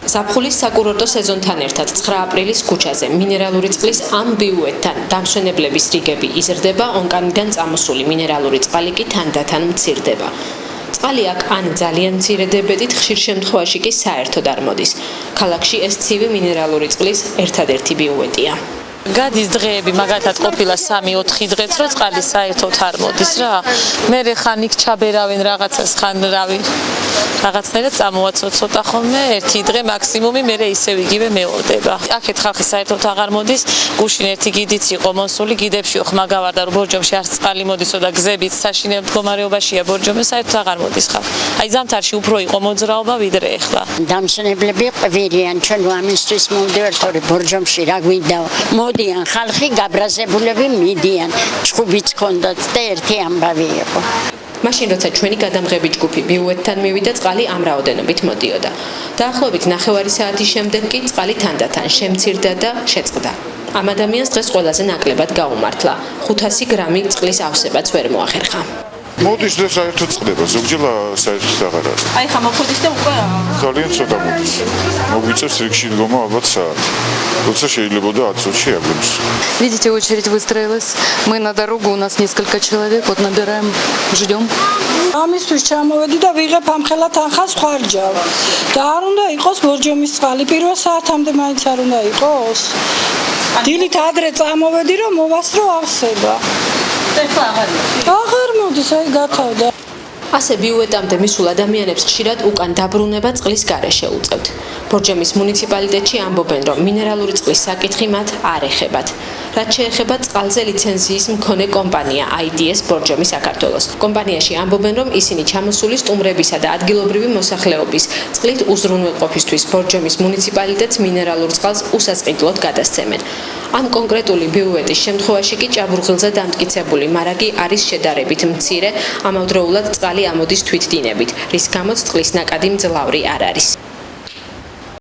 ზაფხულის საკურორტო სეზონთან ერთად 9 აპრილის ქუჩაზე მინერალური წყლის ამ ბიუეტთან დამსვენებლების რიგები იზრდება, ონკანიდან წამოსული მინერალური წყალი კი თანდათან მცირდება. წყალი აქ ან ძალიან მცირე დებედით, ხშირ შემთხვევაში კი საერთოდ არ მოდის. ქალაქში ეს ცივი მინერალური წყლის ერთადერთი ბიუეტია. გადის დღეები, მაგალითად ყოფილა 3-4 დღეც, რომ წყალი საერთოდ არ მოდის რა. მე ხან იქ ჩაბერავენ რაღაცას, ხან რაღაცნაირად წამოვაცოცოტა ხოლმე, ერთი დღე მაქსიმუმი, მე ისევ იგივე მეორდება. აქეთ ხალხი საერთოდ აღარ მოდის, გუშინ ერთი გიდიც იყო მოსული, გიდებში ხმა გავარდა, რომ ბორჯომში არც წყალი მოდისო და გზებით საშინელ მდგომარეობაშია ბორჯომი, საერთოდ აღარ მოდის ხალხი. აი ზამთარში უფრო იყო მოძრაობა ვიდრე ეხლა. დამსვენებლები ყვირიან, ჩვენ ამისთვის მოვდივართ, რომ ბორჯომში რა გვინდა. მოდიან ხალხი, გაბრაზებულები მიდიან, ჩხუბიც ჰქონდათ და ერთი ამბავი იყო. მაშინ როცა ჩვენი გადამღები ჯგუფი ბიუეტთან მივიდა, წყალი ამ რაოდენობით მოდიოდა. დაახლოებით 9 საათის შემდეგ კი წყალი თანდათან შემცირდა და შეწყდა. ამ ადამიანს დღეს ყველაზე ნაკლებად გაუმართლა. 500 გრამი წყლის ავსებაც ვერ მოახერხა. მოდის და საერთოდ წყდება, ზოგჯერ საერთოდ აღარ არის. აი ხა მოხვდით და უკვე ძალიან ცოტა მოდის. მოგვიწევს რიგში დგომა ალბათ საათი. Рұца შეიძლება 10 წუთში აგვიმს. Видите, очередь выстроилась. Мы на дорогу, у нас несколько человек, вот набираем, ждем. ამისთვის ჩამოვედი და ვიღებ ამხელა თანხას ხარჯავ. და არ უნდა იყოს ბორჯომის წყალი, პირველ საათამდე მაინც არ უნდა იყოს. დილით ადრე წამოვედი, რომ მოვასწრო ავსება. აღარ მოდის, აი გათავდა. ასე ბიუეტამდე მისულ ადამიანებს ხშირად უკან დაბრუნება წყლის გარეშე უწევთ. ბორჯომის მუნიციპალიტეტში ამბობენ, რომ მინერალური წყლის საკითხი მათ არ ეხებათ. რაც შეეხება წყალზე ლიცენზიის მქონე კომპანია IDS ბორჯომი საქართველოს. კომპანიაში ამბობენ, რომ ისინი ჩამოსული სტუმრებისა და ადგილობრივი მოსახლეობის წყლით უზრუნველყოფისთვის ბორჯომის მუნიციპალიტეტს მინერალურ წყალს უსასყიდლოდ გადასცემენ. ამ კონკრეტული ბიუეტის შემთხვევაში კი ჭაბურღილზე დამტკიცებული მარაგი არის შედარებით მცირე, ამავდროულად წყალი ამოდის თვითდინებით, რის გამოც წყლის ნაკადი მძლავრი არ არის.